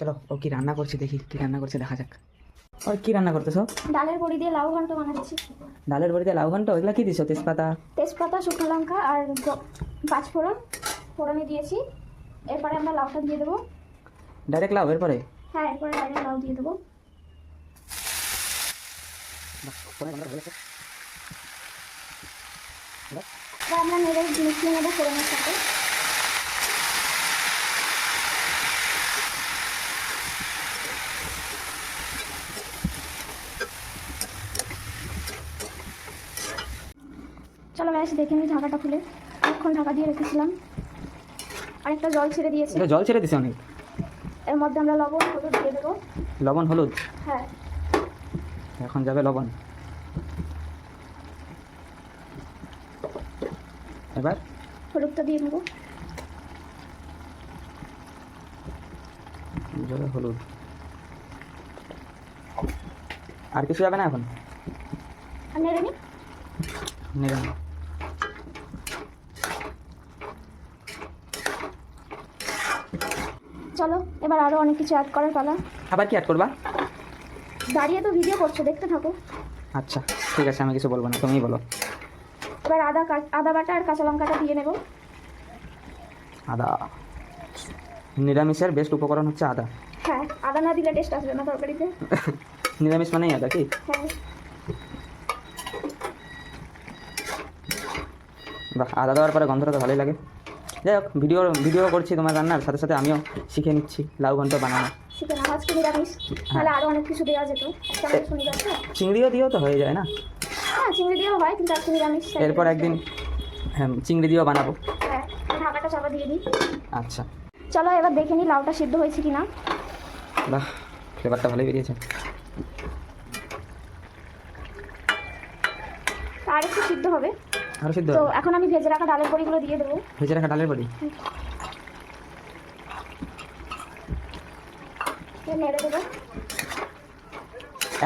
চলো ও কি রান্না করছে দেখি, কি রান্না করছে দেখা যাক। ওই কি রান্না করতেছো? ডালের বড়ি দিয়ে লাউ ঘন্ট বানাচ্ছি। ডালের বড়িতে লাউ ঘন্ট, ওইগুলা কি দিছো? তেজপাতা, তেজপাতা, শুকনো লঙ্কা আর পাঁচফোড়ন ফোড়নে দিয়েছি। এরপরে আমরা লাউটা দিয়ে দেবো। ডাইরেক্ট লাউ এরপরে? হ্যাঁ, এরপরে ডাইরেক্ট লাউ দিয়ে দেবো। এবার আমরা নেড়ে মিশিয়ে নেবো ফোড়নের সাথে। চলো ব্যাস দেখে নিই ঢাকাটা খুলে। অনেকক্ষণ ঢাকা দিয়ে রেখেছিলাম, আরেকটা জল ছেড়ে দিয়েছি। এটা জল ছেড়ে দিছে অনেক। এর মধ্যে আমরা লবণ হলুদ দিয়ে দেবো। লবণ হলুদ? হ্যাঁ, এখন যাবে লবণ। এবার হলুদটা দিয়ে দেবো। যাবে হলুদ, আর কিছু যাবে না এখন? আর নেড়ে নিই। নেড়ে নাও। চলো এবার আরও অনেক কিছু অ্যাড করার পালা। আবার কি অ্যাড করবা? দাঁড়িয়ে তো ভিডিও করছো, দেখতে থাকো। আচ্ছা ঠিক আছে, আমি কিছু বলবো না, তুমিই বলো। এবার আদা বাটা আর কাঁচা লঙ্কাটা দিয়ে নেব। আদা, নিরামিষের বেস্ট উপকরণ হচ্ছে আদা। হ্যাঁ, আদা না দিলে টেস্ট আসবে না তরকারিতে। নিরামিষ মানেই আদা কি? হ্যাঁ, বাহ, আদা দেওয়ার পরে গন্ধটা তো ভালোই লাগে। যাই হোক, ভিডিও করছি তোমার রান্নার সাথে সাথে আমিও শিখে নিচ্ছি লাউ ঘন্ট বানানো। শিখে নাও, আজকে নিরামিষ, তাহলে আরও অনেক কিছু দেওয়া যেত। আজকে আমাদের শনিবার তো। চিংড়িও দিয়েও তো হয়ে যায় না? হ্যাঁ, চিংড়ি দিয়েও হয়, কিন্তু আজকে নিরামিষ। এরপর একদিন হ্যাঁ চিংড়ি দিয়েও বানাবো। হ্যাঁ, ঢাকাটা চাপা দিয়ে দিই। আচ্ছা, চলো এবার দেখে নিই লাউটা সিদ্ধ হয়েছে কিনা। বাহ, ফ্লেভারটা ভালোই বেরিয়েছে। আর একটু সিদ্ধ হবে। আরও সিদ্ধ তো হবে? এখন আমি ভেজে রাখা ডালের বড়িগুলো দিয়ে দেবো। ভেজে রাখা ডালের বড়ি নেড়ে দেবো।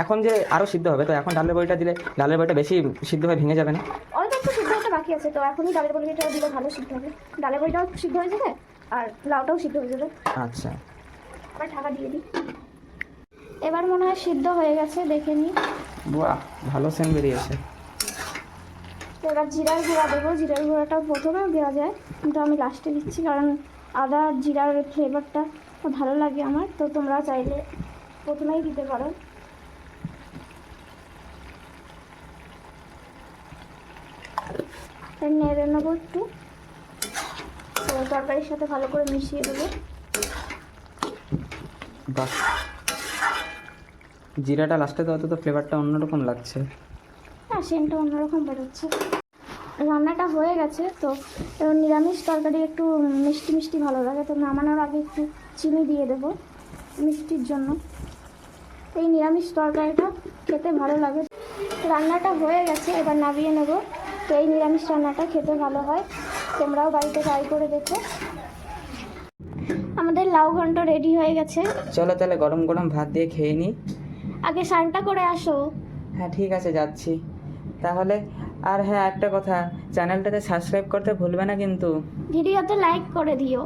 এখন যে আরও সিদ্ধ হবে, তো এখন ডালের বড়িটা দিলে ডালের বড়িটা বেশি সিদ্ধ হয়ে ভেঙে যাবে না? অল্প একটু সিদ্ধ হতে বাকি আছে, তো এখনই ডালের বড়িটা দিলে ভালো সিদ্ধ হবে। ডালের বড়িটাও সিদ্ধ হয়ে যাবে আর লাউটাও সিদ্ধ হয়ে যাবে। আচ্ছা, আবার ঢাকা দিয়ে দিই। এবার মনে হয় সিদ্ধ হয়ে গেছে, দেখে নিই। বাহ, ভালো সেন্ট বেরিয়েছে। তো এবার জিরার গুঁড়া দেবো। জিরার গুঁড়াটাও প্রথমেও দেওয়া যায়, কিন্তু আমি লাস্টে দিচ্ছি, কারণ আদা আর জিরার ফ্লেভারটা ভালো লাগে আমার। তো তোমরা চাইলে প্রথমেই দিতে পারো। নেড়ে নেবো একটু, তো তরকারির সাথে ভালো করে মিশিয়ে দেবো। বাহ, জিরাটা লাস্টে দেওয়া তো ফ্লেভারটা অন্যরকম লাগছে। হ্যাঁ, সেন্টটা অন্যরকম বেরোচ্ছে। রান্নাটা হয়ে গেছে। তো এবার নিরামিষ তরকারি একটু মিষ্টি মিষ্টি ভালো লাগে, তো নামানোর আগে একটু চিনি দিয়ে দেবো মিষ্টির জন্য। এই নিরামিষ তরকারিটা খেতে ভালো লাগে। রান্নাটা হয়ে গেছে, এবার নামিয়ে নেব। তো এই নিরামিষ রান্নাটা খেতে ভালো হয়, তোমরাও বাড়িতে ট্রাই করে দেখো। আমাদের লাউ ঘন্ট রেডি হয়ে গেছে। চলো তাহলে গরম গরম ভাত দিয়ে খেয়ে নিই। আগে স্নানটা করে আসো। হ্যাঁ ঠিক আছে, যাচ্ছি তাহলে। আর হ্যাঁ, একটা কথা, চ্যানেলটাতে সাবস্ক্রাইব করতে ভুলবে না কিন্তু। ভিডিওতে লাইক করে দিও।